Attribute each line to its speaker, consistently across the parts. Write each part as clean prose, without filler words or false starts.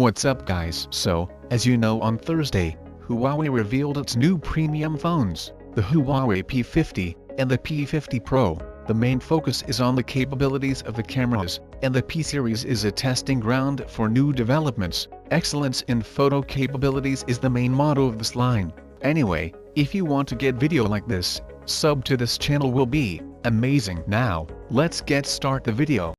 Speaker 1: What's up guys? So, as you know, on Thursday, Huawei revealed its new premium phones, the Huawei P50 and the P50 Pro. The main focus is on the capabilities of the cameras, and the P series is a testing ground for new developments. Excellence in photo capabilities is the main motto of this line. Anyway, if you want to get video like this, sub to this channel will be amazing. Now, let's start the video.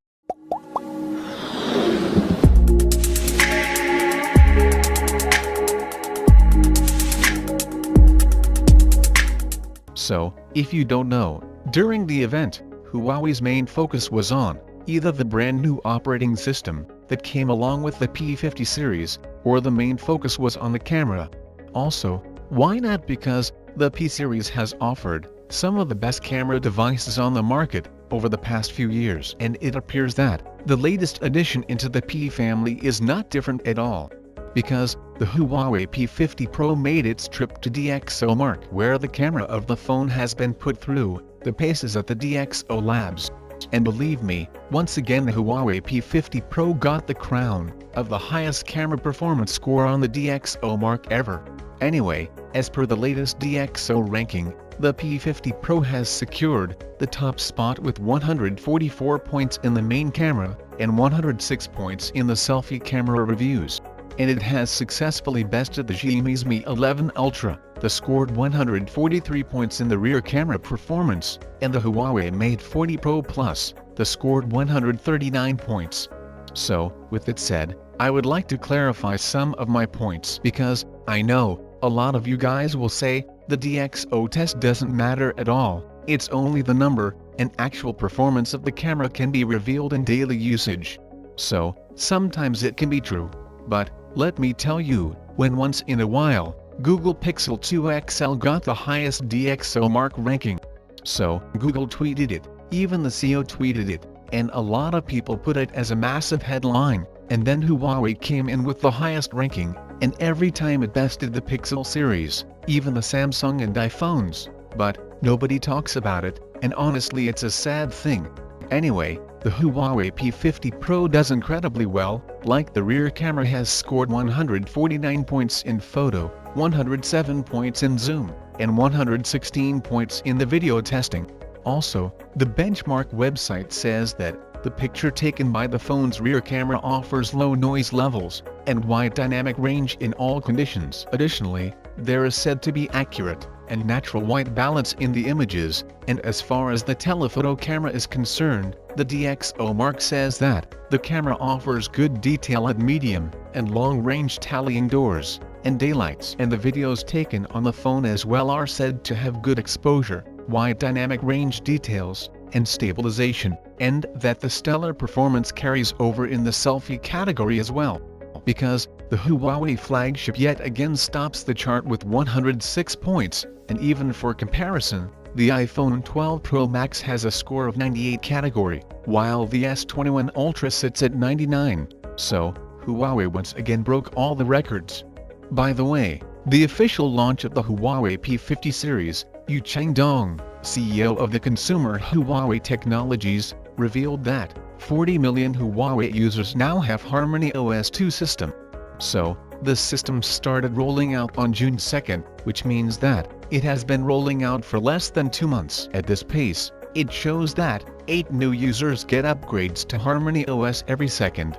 Speaker 1: So, if you don't know, during the event, Huawei's main focus was on either the brand new operating system that came along with the P50 series, or the main focus was on the camera. Also, why not? Because the P series has offered some of the best camera devices on the market over the past few years, and it appears that the latest addition into the P family is not different at all. Because the Huawei P50 Pro made its trip to Dxomark, where the camera of the phone has been put through the paces at the Dxo labs. And believe me, once again the Huawei P50 Pro got the crown of the highest camera performance score on the Dxomark ever. Anyway, as per the latest Dxo ranking, the P50 Pro has secured the top spot with 144 points in the main camera and 106 points in the selfie camera reviews. And it has successfully bested the Xiaomi's Mi 11 Ultra, that scored 143 points in the rear camera performance, and the Huawei Mate 40 Pro Plus, that scored 139 points. So, with it said, I would like to clarify some of my points, because I know a lot of you guys will say the Dxo test doesn't matter at all. It's only the number and actual performance of the camera can be revealed in daily usage. So, sometimes it can be true. But, let me tell you, when once in a while, Google Pixel 2 XL got the highest Dxomark ranking. So, Google tweeted it, even the CEO tweeted it, and a lot of people put it as a massive headline, and then Huawei came in with the highest ranking, and every time it bested the Pixel series, even the Samsung and iPhones. But, nobody talks about it, and honestly it's a sad thing. Anyway, the Huawei P50 Pro does incredibly well, like the rear camera has scored 149 points in photo, 107 points in zoom, and 116 points in the video testing. Also, the benchmark website says that the picture taken by the phone's rear camera offers low noise levels and wide dynamic range in all conditions. Additionally, there is said to be accurate and natural white balance in the images, and as far as the telephoto camera is concerned, the Dxomark says that the camera offers good detail at medium and long-range tallying doors and daylights, and the videos taken on the phone as well are said to have good exposure, wide dynamic range details, and stabilization, and that the stellar performance carries over in the selfie category as well. Because the Huawei flagship yet again stops the chart with 106 points, and even for comparison, the iPhone 12 Pro Max has a score of 98 category, while the S21 Ultra sits at 99, so Huawei once again broke all the records. By the way, the official launch of the Huawei P50 series, Yu Changdong, CEO of the consumer Huawei Technologies, revealed that 40 million Huawei users now have Harmony OS 2 system. So, the system started rolling out on June 2nd, which means that it has been rolling out for less than 2 months. At this pace, it shows that 8 new users get upgrades to Harmony OS every second.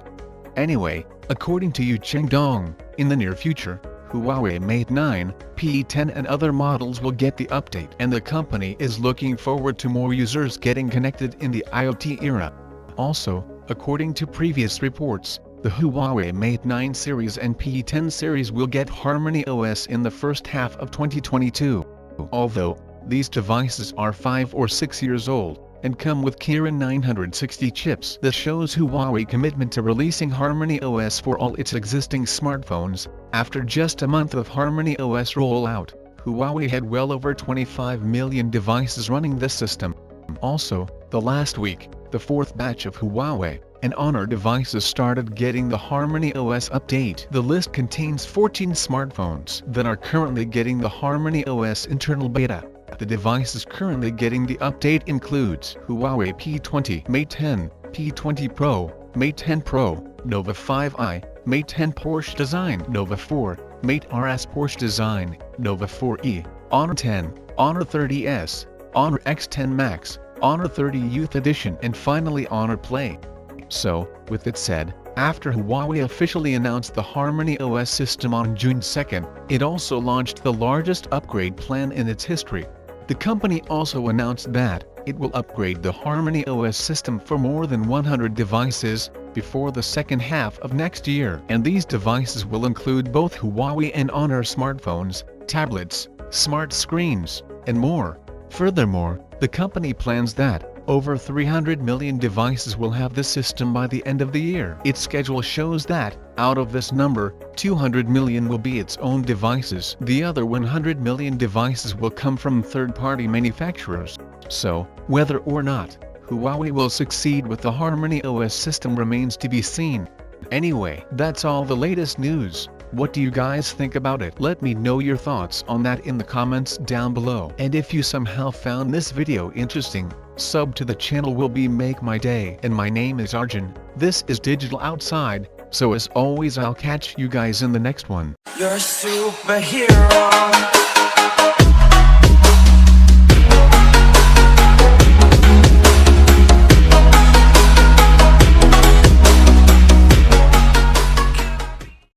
Speaker 1: Anyway, according to Yu Changdong, in the near future, Huawei Mate 9, P10 and other models will get the update, and the company is looking forward to more users getting connected in the IoT era. Also, according to previous reports, the Huawei Mate 9 series and P10 series will get Harmony OS in the first half of 2022. Although, these devices are 5 or 6 years old, and come with Kirin 960 chips. This shows Huawei's commitment to releasing Harmony OS for all its existing smartphones. After just a month of Harmony OS rollout, Huawei had well over 25 million devices running this system. Also, the last week, the fourth batch of Huawei and Honor devices started getting the Harmony OS update. The list contains 14 smartphones that are currently getting the Harmony OS internal beta. The devices currently getting the update includes Huawei P20, Mate 10, P20 Pro, Mate 10 Pro, Nova 5i, Mate 10 Porsche design Nova 4, Mate RS Porsche design, Nova 4e, Honor 10, Honor 30s, Honor X10 Max, Honor 30 Youth Edition and finally Honor Play. So, with it said, after Huawei officially announced the Harmony OS system on June 2nd, it also launched the largest upgrade plan in its history. The company also announced that it will upgrade the Harmony OS system for more than 100 devices before the second half of next year, and these devices will include both Huawei and Honor smartphones, tablets, smart screens, and more. Furthermore, the company plans that over 300 million devices will have this system by the end of the year. Its schedule shows that, out of this number, 200 million will be its own devices. The other 100 million devices will come from third-party manufacturers. So, whether or not Huawei will succeed with the Harmony OS system remains to be seen. Anyway, that's all the latest news. What do you guys think about it? Let me know your thoughts on that in the comments down below. And if you somehow found this video interesting, sub to the channel will make my day. And my name is Arjun. This is Digital Outside, so as always I'll catch you guys in the next one.
Speaker 2: You're a superhero.